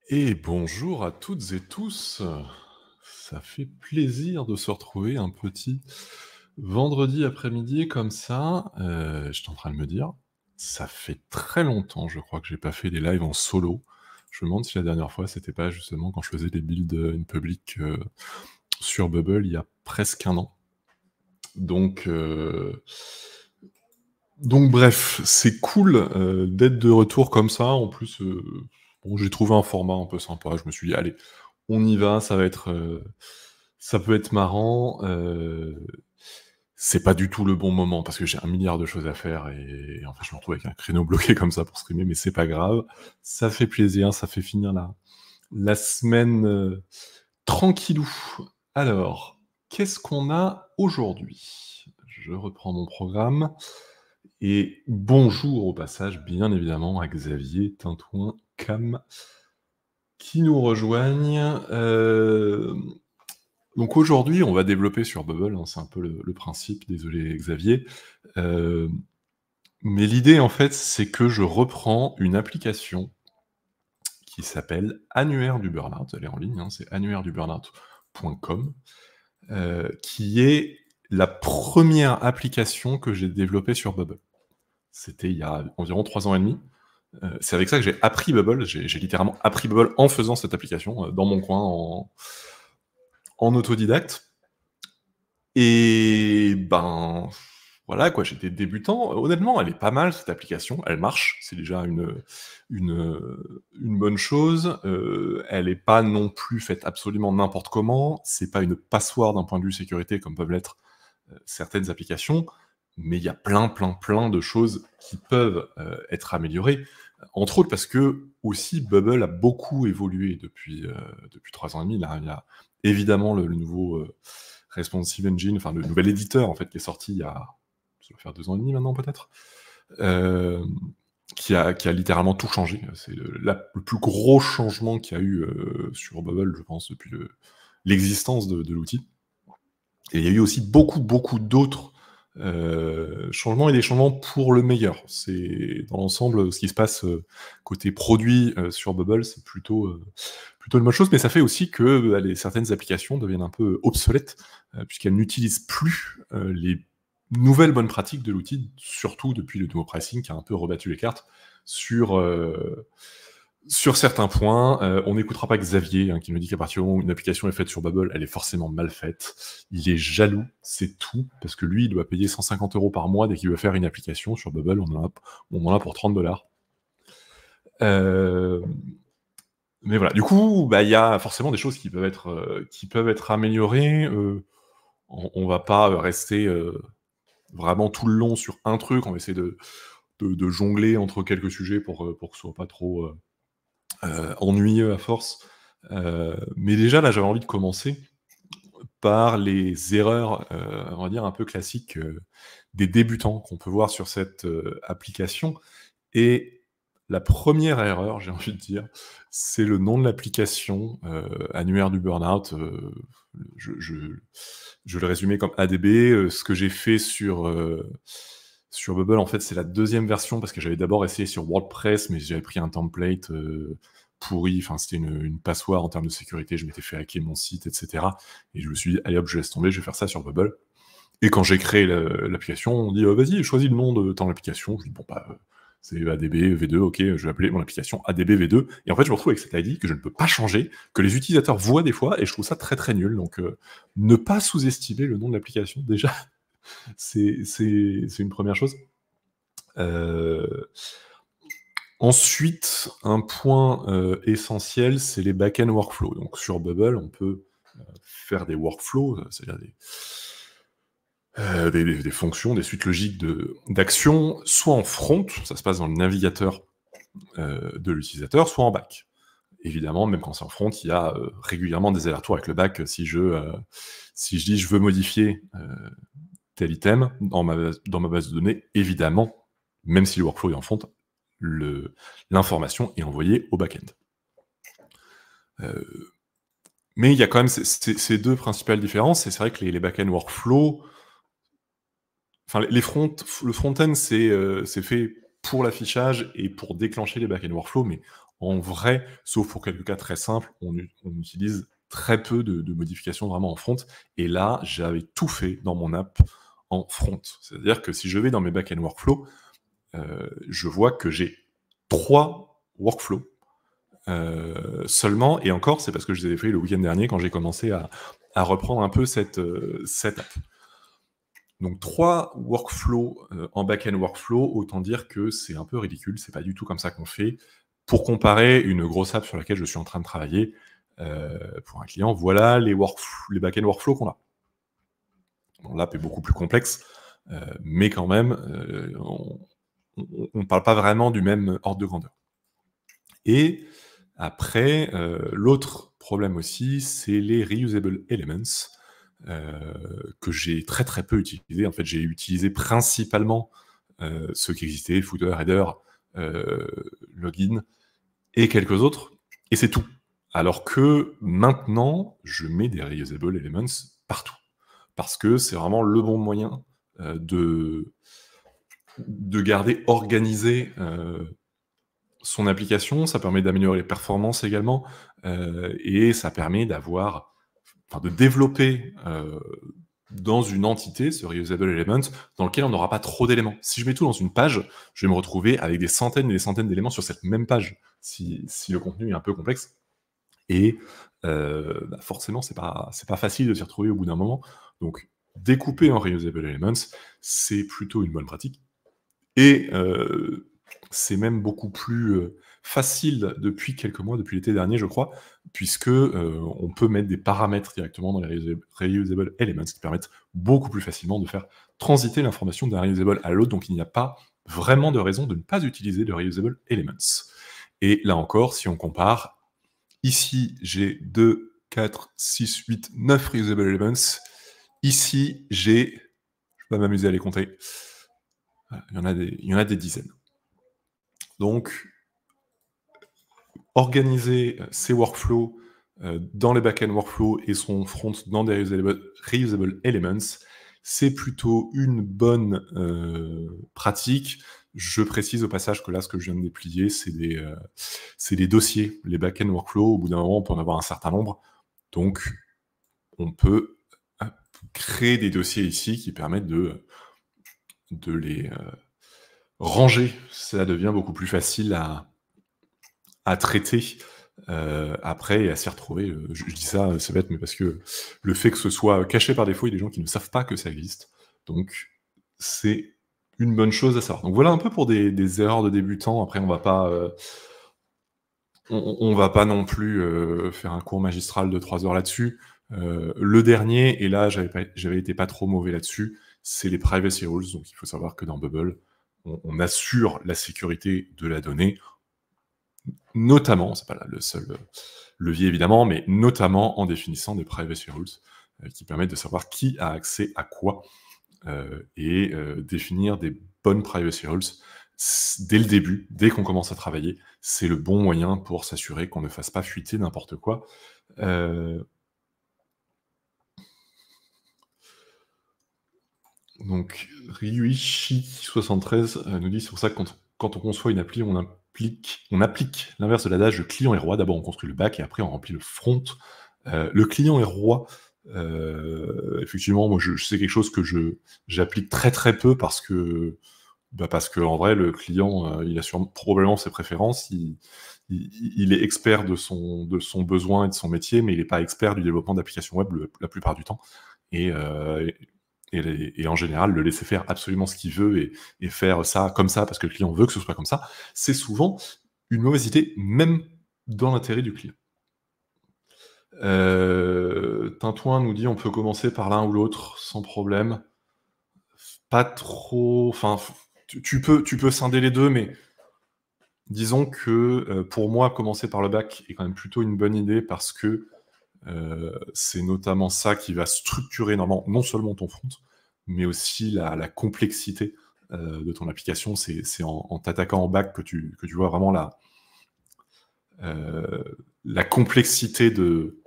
Et bonjour à toutes et tous. Ça fait plaisir de se retrouver un petit vendredi après-midi comme ça. J'étais en train de me dire, ça fait très longtemps, je crois que j'ai pas fait des lives en solo. Je me demande si la dernière fois, c'était pas justement quand je faisais des builds, in public, sur Bubble il y a presque un an. Donc, bref, c'est cool, d'être de retour comme ça. En plus, bon, j'ai trouvé un format un peu sympa. Je me suis dit: «Allez, on y va, ça va être, ça peut être marrant». C'est pas du tout le bon moment parce que j'ai 1 milliard de choses à faire et en fait, je me retrouve avec un créneau bloqué comme ça pour streamer, mais c'est pas grave. Ça fait plaisir, ça fait finir la semaine, tranquillou. Alors, qu'est-ce qu'on a aujourd'hui? Je reprends mon programme. Et bonjour au passage, bien évidemment, à Xavier, Tintouin, Cam, qui nous rejoignent. Donc aujourd'hui, on va développer sur Bubble, hein, c'est un peu le principe, désolé Xavier. Hem, mais l'idée, en fait, c'est que je reprends une application qui s'appelle Annuaire du Burnout. Elle est en ligne, hein, c'est annuaireduburnout.com, qui est la première application que j'ai développée sur Bubble. C'était il y a environ 3 ans et demi. C'est avec ça que j'ai appris Bubble. J'ai littéralement appris Bubble en faisant cette application, dans mon coin en autodidacte et ben, voilà quoi, j'étais débutant. Honnêtement, elle est pas mal cette application, elle marche, c'est déjà une bonne chose. Elle est pas non plus faite absolument n'importe comment. C'est pas une passoire d'un point de vue sécurité comme peuvent l'être, certaines applications, mais il y a plein de choses qui peuvent, être améliorées. Entre autres parce que aussi Bubble a beaucoup évolué depuis 3 ans et demi. Là, il y a évidemment le nouveau, responsive engine, enfin le nouvel éditeur en fait qui est sorti il y a ça doit faire 2 ans et demi maintenant peut-être, hem, qui a littéralement tout changé. C'est le plus gros changement qu'il y a eu, sur Bubble, je pense, depuis l'existence de l'outil. Et il y a eu aussi beaucoup d'autres, changements et des changements pour le meilleur. C'est dans l'ensemble, ce qui se passe, côté produit, sur Bubble, c'est plutôt une bonne chose, mais ça fait aussi que, bah, certaines applications deviennent un peu obsolètes, puisqu'elles n'utilisent plus, les nouvelles bonnes pratiques de l'outil, surtout depuis le nouveau pricing qui a un peu rebattu les cartes sur, sur certains points. On n'écoutera pas Xavier, hein, qui nous dit qu'à partir du moment où une application est faite sur Bubble, elle est forcément mal faite. Il est jaloux, c'est tout, parce que lui, il doit payer 150 € par mois dès qu'il veut faire une application sur Bubble, on en a pour 30 $. Mais voilà, du coup, bah, il y a forcément des choses qui peuvent être améliorées. On va pas, rester, vraiment tout le long sur un truc. On va essayer de jongler entre quelques sujets pour que ce soit pas trop, ennuyeux à force. Mais déjà, là, j'avais envie de commencer par les erreurs, on va dire un peu classiques, des débutants qu'on peut voir sur cette, application. Et la première erreur, j'ai envie de dire, c'est le nom de l'application, Annuaire du Burnout. Je le résumais comme ADB. Ce que j'ai fait sur Bubble, en fait, c'est la deuxième version parce que j'avais d'abord essayé sur WordPress, mais j'avais pris un template, pourri. Enfin, c'était une passoire en termes de sécurité. Je m'étais fait hacker mon site et cetera et je me suis dit: «Allez hop, je laisse tomber, je vais faire ça sur Bubble». Et quand j'ai créé l'application, on dit: «Vas-y, choisis le nom de ton application». Je dis: «Bon, bah, c'est ADB V2, OK, je vais appeler mon application ADB V2». Et en fait, je me retrouve avec cette ID que je ne peux pas changer, que les utilisateurs voient des fois, et je trouve ça très nul. Donc, ne pas sous-estimer le nom de l'application, déjà, c'est une première chose. Heu, Ensuite, un point, essentiel, c'est les back-end workflows. Donc sur Bubble, on peut, faire des workflows, c'est-à-dire des fonctions, des suites logiques d'actions, soit en front, ça se passe dans le navigateur, de l'utilisateur, soit en back. Évidemment, même quand c'est en front, il y a, régulièrement des allers-retours avec le back. Si je dis: «Je veux modifier, tel item dans ma base de données», évidemment, même si le workflow est en front, l'information est envoyée au back-end. Mais il y a quand même ces 2 principales différences. Et c'est vrai que les back-end workflows, enfin, le front-end, c'est fait pour l'affichage et pour déclencher les back-end workflows, mais En vrai, sauf pour quelques cas très simples, on utilise très peu de modifications vraiment en front. Et là, j'avais tout fait dans mon app en front. C'est-à-dire que si je vais dans mes back-end workflows, je vois que j'ai 3 workflows seulement, et encore, c'est parce que je les ai fait le week-end dernier quand j'ai commencé à reprendre un peu cette app. Donc 3 workflows en back-end workflow, autant dire que c'est un peu ridicule, c'est pas du tout comme ça qu'on fait. Pour comparer une grosse app sur laquelle je suis en train de travailler pour un client, voilà les back-end workflows qu'on a. Bon, l'app est beaucoup plus complexe, mais quand même, on ne parle pas vraiment du même ordre de grandeur. Et après, l'autre problème aussi, c'est les reusable elements, que j'ai très, très peu utilisés. En fait, j'ai utilisé principalement, ceux qui existaient, footer, header, login et quelques autres, et c'est tout. Alors que maintenant, je mets des reusable elements partout. Parce que c'est vraiment le bon moyen, de garder organisé, son application, ça permet d'améliorer les performances également, et ça permet de développer dans une entité ce reusable element dans lequel on n'aura pas trop d'éléments. Si je mets tout dans une page, je vais me retrouver avec des centaines et des centaines d'éléments sur cette même page, si le contenu est un peu complexe. Et forcément, c'est pas facile de s'y retrouver au bout d'un moment. Donc, découper en reusable elements, c'est plutôt une bonne pratique. Et c'est même beaucoup plus facile depuis quelques mois, depuis l'été dernier, je crois, puisque on peut mettre des paramètres directement dans les reusable elements qui permettent beaucoup plus facilement de faire transiter l'information d'un reusable à l'autre. Donc il n'y a pas vraiment de raison de ne pas utiliser de reusable elements. Et là encore, si on compare, ici j'ai 2, 4, 6, 8, 9 reusable elements. Ici j'ai, je vais pas m'amuser à les compter, il y en a des dizaines. Donc, organiser ses workflows dans les back-end workflows et son front dans des reusable elements, c'est plutôt une bonne pratique. Je précise au passage que là, ce que je viens de déplier, c'est des dossiers. Les back-end workflows, au bout d'un moment, on peut en avoir un certain nombre. Donc, on peut créer des dossiers ici qui permettent de les ranger. Ça devient beaucoup plus facile à traiter après et à s'y retrouver. Je dis ça, c'est bête, mais parce que le fait que ce soit caché par défaut, il y a des gens qui ne savent pas que ça existe. Donc, c'est une bonne chose à savoir. Donc voilà un peu pour des erreurs de débutants. Après, on va pas non plus faire un cours magistral de 3 heures là-dessus. Le dernier, et là j'avais été pas trop mauvais là-dessus, c'est les privacy rules. Donc il faut savoir que dans Bubble, on assure la sécurité de la donnée, notamment, c'est pas le seul levier évidemment, mais notamment en définissant des privacy rules qui permettent de savoir qui a accès à quoi et définir des bonnes privacy rules dès le début, dès qu'on commence à travailler, c'est le bon moyen pour s'assurer qu'on ne fasse pas fuiter n'importe quoi. Donc, Ryuichi73 nous dit, c'est pour ça que quand on conçoit une appli, on applique l'inverse de l'adage, le client est roi. D'abord, on construit le back et après, on remplit le front. Le client est roi. Effectivement, moi, c'est quelque chose que j'applique très très peu parce que en vrai, le client, il a probablement ses préférences. Il est expert de son besoin et de son métier, mais il n'est pas expert du développement d'applications web la plupart du temps. Et en général, le laisser faire absolument ce qu'il veut et faire ça comme ça parce que le client veut que ce soit comme ça, c'est souvent une mauvaise idée, même dans l'intérêt du client. Tintouin nous dit on peut commencer par l'un ou l'autre sans problème. Pas trop. Enfin, tu peux scinder les deux, mais disons que pour moi, commencer par le back est quand même plutôt une bonne idée parce que c'est notamment ça qui va structurer non seulement ton front, mais aussi la complexité de ton application. C'est en t'attaquant en back que tu vois vraiment la complexité de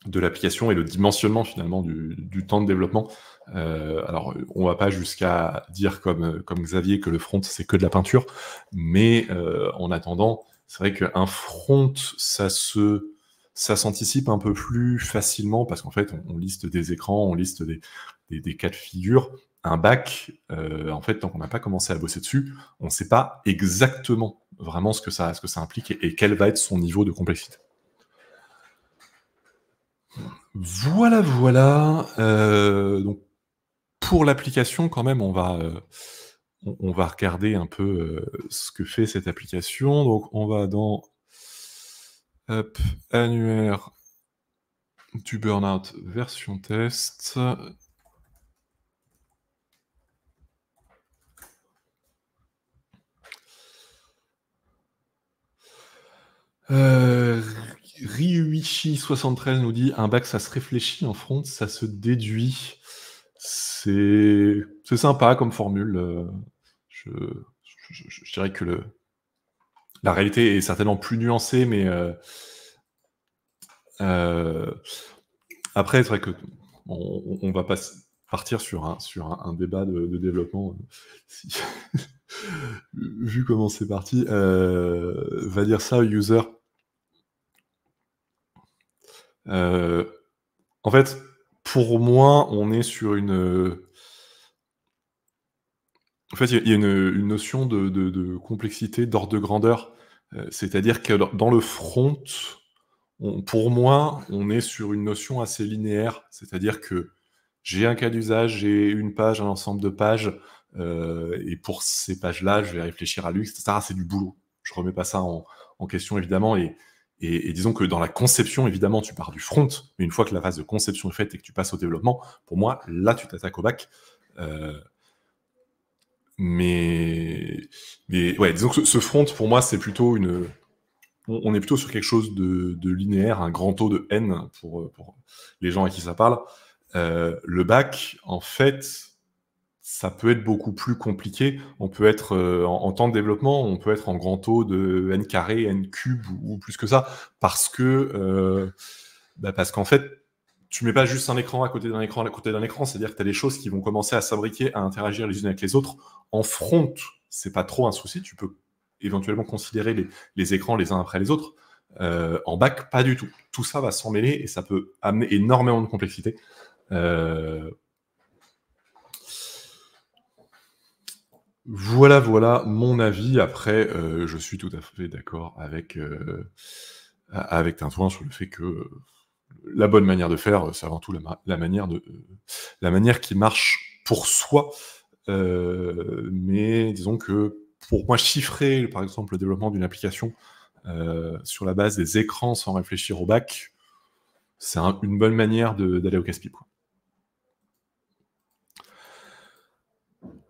l'application et le dimensionnement finalement du temps de développement. Alors, on va pas jusqu'à dire comme Xavier que le front c'est que de la peinture, mais en attendant, C'est vrai qu'un front, ça s'anticipe un peu plus facilement parce qu'en fait, on liste des écrans, on liste des cas de figure. Un back, en fait, tant qu'on n'a pas commencé à bosser dessus, on ne sait pas exactement vraiment ce que ça implique et quel va être son niveau de complexité. Voilà. Donc, pour l'application, quand même, on va regarder un peu ce que fait cette application. Donc, on va dans hop, annuaire du burn-out version test. Ryuichi73 nous dit un bac ça se réfléchit, en front ça se déduit. C'est sympa comme formule. Je dirais que la réalité est certainement plus nuancée, mais après, c'est vrai que on va pas partir sur un débat de développement. Vu comment c'est parti, va dire ça au user. En fait, pour moi, on est sur une. En fait, il y a une notion de complexité, d'ordre de grandeur. C'est-à-dire que dans le front, pour moi, on est sur une notion assez linéaire. C'est-à-dire que j'ai un cas d'usage, j'ai une page, un ensemble de pages, et pour ces pages-là, je vais réfléchir à l'UX, etc. C'est du boulot. Je remets pas ça en question, évidemment, et disons que dans la conception, évidemment, tu pars du front, mais une fois que la phase de conception est faite et que tu passes au développement, pour moi, là, tu t'attaques au back. Mais ouais, disons que ce front, pour moi, c'est plutôt une. On est plutôt sur quelque chose de linéaire, un grand taux de N pour les gens à qui ça parle. Le bac, en fait, ça peut être beaucoup plus compliqué. On peut être, en temps de développement, on peut être en grand taux de N carré, N cube ou plus que ça, parce qu'en fait, tu mets pas juste un écran à côté d'un écran à côté d'un écran, c'est-à-dire que tu as des choses qui vont commencer à s'abriquer, à interagir les unes avec les autres. En front, c'est pas trop un souci, tu peux éventuellement considérer les écrans les uns après les autres. En back, pas du tout. Tout ça va s'emmêler et ça peut amener énormément de complexité. Voilà mon avis. Après, je suis tout à fait d'accord avec Tintouin sur le fait que la bonne manière de faire, c'est avant tout la manière qui marche pour soi. Mais disons que pour moi, chiffrer, par exemple, le développement d'une application sur la base des écrans sans réfléchir au bac, c'est une bonne manière d'aller au casse-pipe.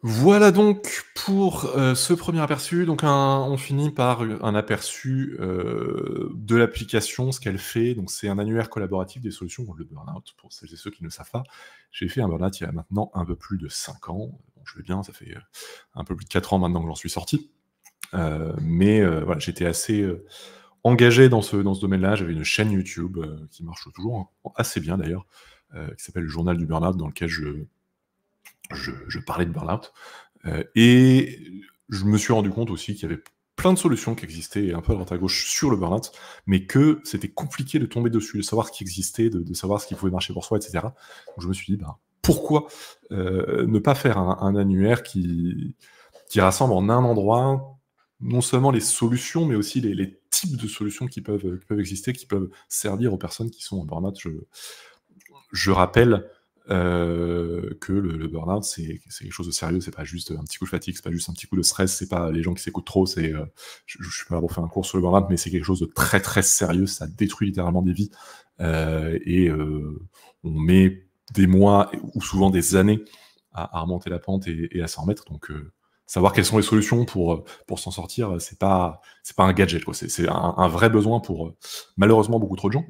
Voilà donc pour ce premier aperçu. Donc on finit par un aperçu de l'application, ce qu'elle fait. Donc c'est un annuaire collaboratif des solutions contre le burn-out, pour celles et ceux qui ne savent pas. J'ai fait un burn-out il y a maintenant un peu plus de 5 ans. Bon, je vais bien, ça fait un peu plus de 4 ans maintenant que j'en suis sorti. Mais voilà, j'étais assez engagé dans ce domaine-là. J'avais une chaîne YouTube qui marche toujours assez bien d'ailleurs, qui s'appelle le Journal du Burn-out, dans lequel je parlais de burn-out. Et je me suis rendu compte aussi qu'il y avait plein de solutions qui existaient un peu à droite à gauche sur le burn-out, mais que c'était compliqué de tomber dessus, de savoir ce qui existait, de savoir ce qui pouvait marcher pour soi, etc. Donc je me suis dit, pourquoi ne pas faire un annuaire qui rassemble en un endroit non seulement les solutions, mais aussi les types de solutions qui peuvent exister, qui peuvent servir aux personnes qui sont en burn-out. Je rappelle que le burn-out, c'est quelque chose de sérieux, c'est pas juste un petit coup de fatigue, c'est pas juste un petit coup de stress, c'est pas les gens qui s'écoutent trop, je suis pas là pour faire un cours sur le burn-out, mais c'est quelque chose de très très sérieux, ça détruit littéralement des vies, on met des mois ou souvent des années à remonter la pente et à s'en remettre, donc savoir quelles sont les solutions pour s'en sortir, c'est pas un gadget, quoi. C'est un vrai besoin pour malheureusement beaucoup trop de gens.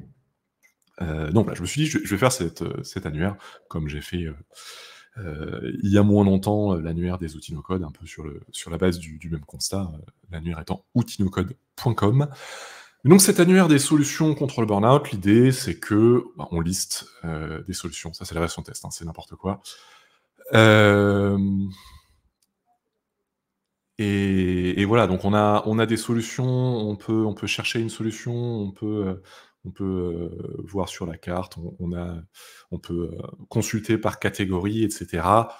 Donc là, je me suis dit, je vais faire cet annuaire, comme j'ai fait il y a moins longtemps l'annuaire des outils no-code, un peu sur la base du même constat, l'annuaire étant outilnocode.com. Donc cet annuaire des solutions contre le burn-out, l'idée c'est que on liste des solutions. Ça c'est la version test, c'est n'importe quoi. Et voilà, donc on a des solutions, on peut chercher une solution, on peut voir sur la carte, on peut consulter par catégorie et cetera.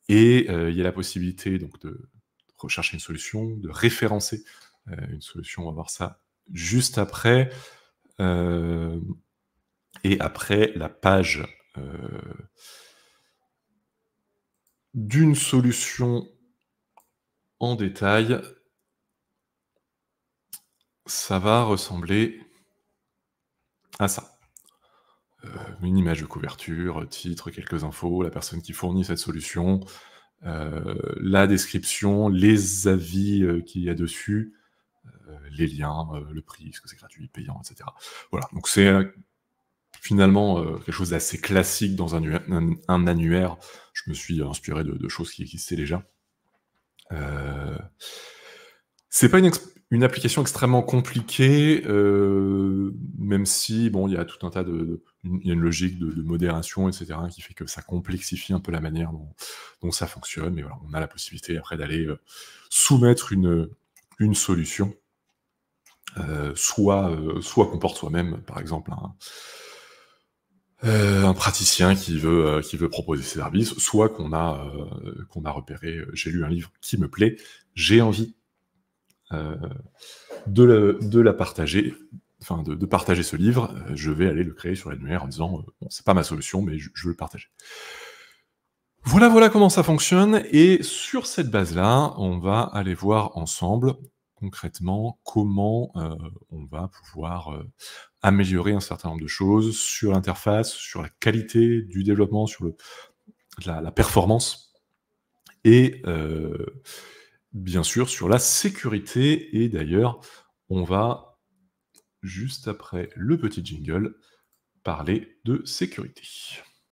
Et il y a la possibilité donc de rechercher une solution, de référencer, une solution. On va voir ça juste après. Hem Et après la page, heu, d'une solution en détail, ça va ressembler à ça. Une image de couverture, titre, quelques infos, la personne qui fournit cette solution, la description, les avis, qu'il y a dessus, les liens, le prix, est-ce que c'est gratuit, payant, et cetera. Voilà, donc c'est, finalement, quelque chose d'assez classique dans un annuaire. Je me suis inspiré de choses qui existaient déjà. Heu, c'est pas une application extrêmement compliquée, même si bon, il y a tout un tas il y a une logique de modération et cetera, qui fait que ça complexifie un peu la manière dont ça fonctionne. Mais voilà, on a la possibilité après d'aller, soumettre une solution, soit qu'on porte soi-même, par exemple un praticien qui veut proposer ses services, soit qu'on a repéré, j'ai lu un livre qui me plaît, j'ai envie, heu de la partager, enfin de partager ce livre, je vais aller le créer sur l'annuaire en disant, «Bon, c'est pas ma solution, mais je veux le partager». Voilà, voilà comment ça fonctionne et sur cette base-là, on va aller voir ensemble, concrètement, comment, on va pouvoir, améliorer un certain nombre de choses sur l'interface, sur la qualité du développement, sur la performance et bien sûr sur la sécurité. Et d'ailleurs, on va juste après le petit jingle, parler de sécurité.